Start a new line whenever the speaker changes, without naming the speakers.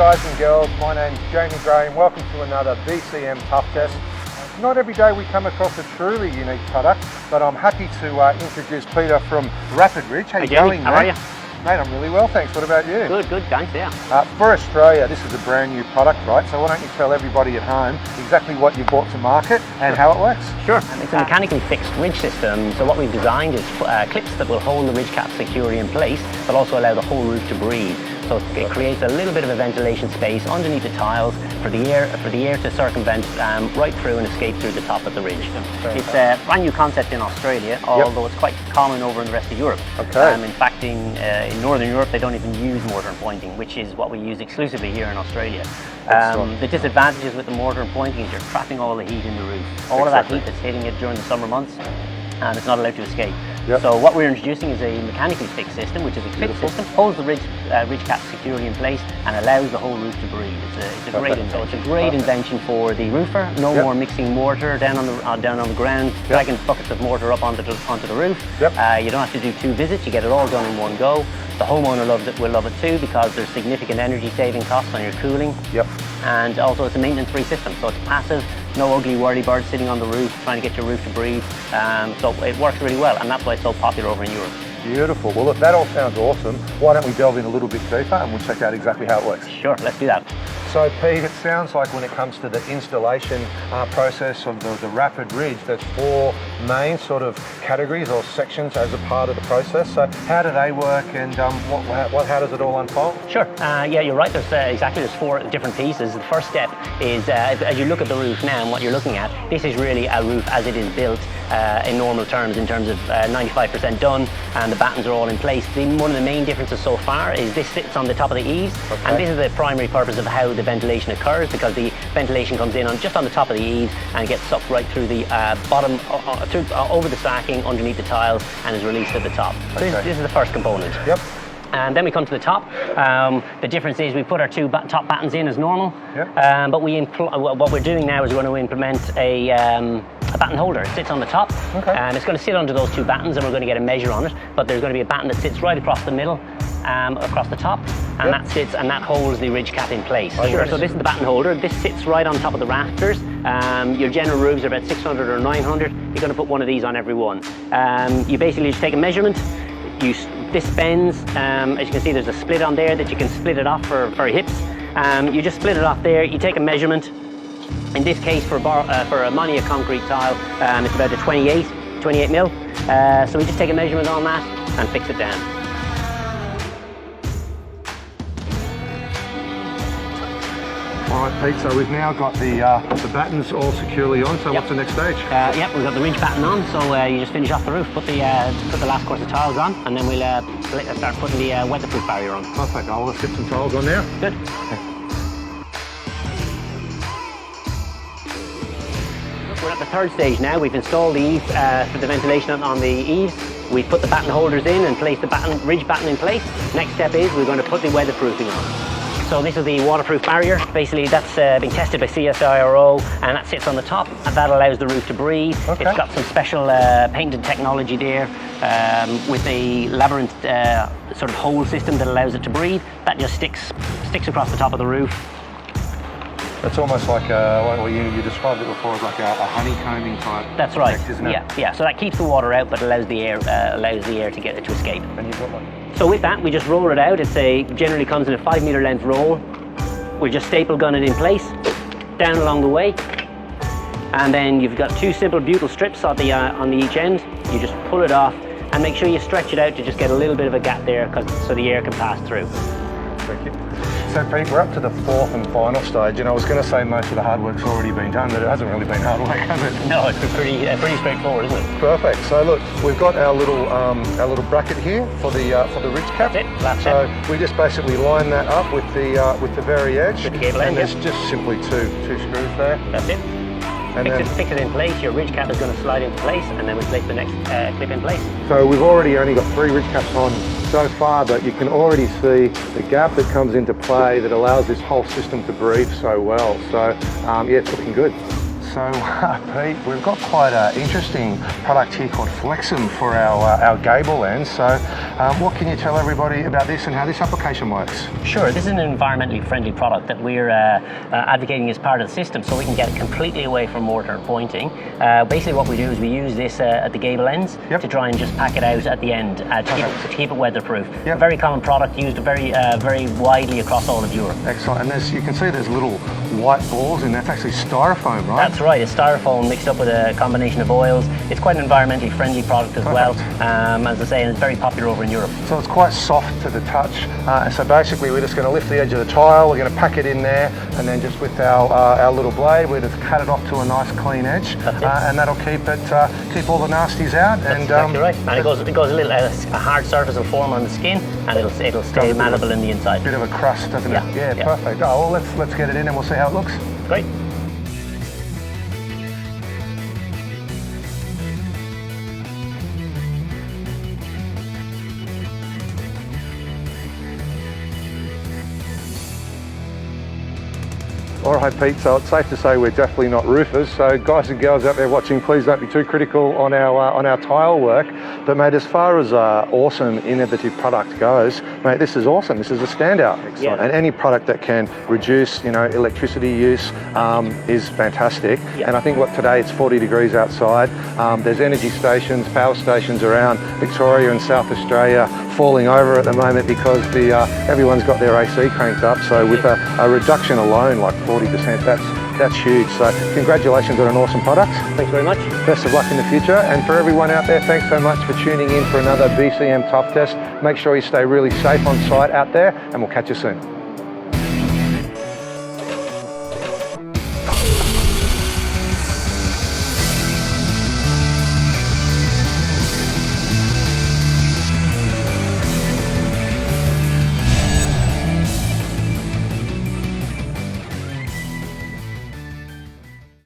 guys and girls, my name's Jamie Gray and welcome to another BCM Tough Test. Not every day we come across a truly unique product, but I'm happy to introduce Peter from Rapid Ridge. How you going,
How are you?
Mate, I'm really well, thanks. What about you?
Good, thanks, yeah.
For Australia, this is a brand new product, right? So why don't you tell everybody at home exactly what you brought to market and how it works?
Sure. It's a mechanically fixed ridge system. So what we've designed is clips that will hold the ridge cap securely in place, but also allow the whole roof to breathe. So it creates a little bit of a ventilation space underneath the tiles for the air to circumvent right through and escape through the top of the ridge. It's a brand new concept in Australia, although it's quite common over in the rest of Europe.
Okay.
In fact, in Northern Europe, they don't even use mortar and pointing, which is what we use exclusively here in Australia. The disadvantages with the mortar and pointing is you're trapping all the heat in the roof. All of that heat that's hitting it during the summer months, and it's not allowed to escape. So what we're introducing is a mechanically fixed system, which is a clip system, holds the ridge cap securely in place and allows the whole roof to breathe. It's a great invention for the roofer. No more mixing mortar down on the ground, dragging buckets of mortar up onto the roof. You don't have to do 2 visits. You get it all done in one go. The homeowner will love it too because there's significant energy saving costs on your cooling. And also it's a maintenance-free system, so it's passive, no ugly whirly-birds sitting on the roof trying to get your roof to breathe. So it works really well, and that's why it's so popular over in Europe.
Beautiful. Well, look, that all sounds awesome. Why don't we delve in a little bit deeper and we'll check out exactly how it works.
Sure, let's do that.
So Pete, it sounds like when it comes to the installation process of the Rapid Ridge, there's 4 main sort of categories or sections as a part of the process. So how do they work and how does it all unfold?
Sure, yeah, you're right. There's 4 different pieces. The first step is, as you look at the roof now and what you're looking at, this is really a roof as it is built in normal terms, in terms of 95% done and the battens are all in place. One of the main differences so far is this sits on the top of the eaves, and this is the primary purpose of how the ventilation occurs, because the ventilation comes in just on the top of the eaves and gets sucked right through the bottom, over the stacking underneath the tiles and is released at the top. So this is the first component. And then we come to the top. The difference is we put our 2 top battens in as normal, but what we're doing now is we're going to implement a batten holder. It sits on the top, and it's going to sit under those 2 battens, and we're going to get a measure on it. But there's going to be a batten that sits right across the middle, across the top, and that sits and that holds the ridge cap in place. So this is the batten holder. This sits right on top of the rafters. Your general roofs are about 600 or 900. You're going to put one of these on every one. You basically just take a measurement. This bends, as you can see there's a split on there that you can split it off for hips. You just split it off there, you take a measurement. In this case for a Monia concrete tile, it's about a 28 mil. So we just take a measurement on that and fix it down.
All right, Pete, so we've now got the battens all securely on, so what's the next stage?
We've got the ridge batten on, so you just finish off the roof, put the last course of tiles on, and then we'll start putting the weatherproof barrier on.
Perfect, I'll just get some tiles on now.
Good. We're at the 3rd stage now. We've installed the eaves for the ventilation on the eaves. We've put the batten holders in and placed the ridge batten in place. Next step is we're going to put the weatherproofing on. So this is the waterproof barrier. Basically that's been tested by CSIRO, and that sits on the top, and that allows the roof to breathe. It's got some special painted technology there with a labyrinth sort of hole system that allows it to breathe. That just sticks across the top of the roof.
It's almost like you described it before as like a honeycombing type.
That's right.
Effect, isn't it?
Yeah. So that keeps the water out, but allows the air to escape.
And you've got one.
So with that, we just roll it out. Generally comes in a 5-meter length roll. We just staple gun it in place, down along the way, and then you've got 2 simple butyl strips on each end. You just pull it off and make sure you stretch it out to just get a little bit of a gap there, so the air can pass through.
Thank you. So Pete, we're up to the 4th and final stage, and I was going to say most of the hard work's already been done, but it hasn't really been hard work, has it?
No, it's been pretty straightforward, isn't it?
Perfect. So look, we've got our little bracket here for the ridge cap.
That's it.
So we just basically line that up with the very edge,
with the gable end,
and there's just simply two screws there.
That's it. And fix it in place. Your ridge cap is going to slide into place, and then we place the next clip in place. So
we've already only got 3 ridge caps on so far, but you can already see the gap that comes into play that allows this whole system to breathe so well. So yeah, it's looking good. So, Pete, we've got quite an interesting product here called Flexum for our gable lens. So, what can you tell everybody about this and how this application works?
Sure, this is an environmentally friendly product that we're advocating as part of the system so we can get it completely away from mortar and pointing. Basically what we do is we use this at the gable ends to try and just pack it out at the end to keep it weatherproof. A very common product used very widely across all of Europe.
Excellent, and you can see there's little white balls and that's actually styrofoam, right?
That's right, it's styrofoam mixed up with a combination of oils. It's quite an environmentally friendly product as well, as I say, and it's very popular over in Europe.
So it's quite soft to the touch, so basically we're just going to lift the edge of the tile, we're going to pack it in there, and then just with our little blade, we're just cut it off to a nice clean edge, and that'll keep all the nasties out.
That's exactly right, and it goes a little a hard surface will form on the skin, and it'll stay malleable in the inside.
Bit of a crust, doesn't it? Yeah, perfect. Oh, well, let's get it in and we'll see how it looks.
Great.
All right, Pete, so it's safe to say we're definitely not roofers. So guys and girls out there watching, please don't be too critical on our tile work. But mate, as far as awesome, innovative product goes, mate, this is awesome. This is a standout. Excellent. And any product that can reduce, electricity use is fantastic. And I think today it's 40 degrees outside. There's energy stations, power stations around Victoria and South Australia falling over at the moment because everyone's got their AC cranked up. So with a reduction alone, like 40%, that's huge. So congratulations on an awesome product.
Thanks very much.
Best of luck in the future. And for everyone out there, thanks so much for tuning in for another BCM Tough Test. Make sure you stay really safe on site out there, and we'll catch you soon.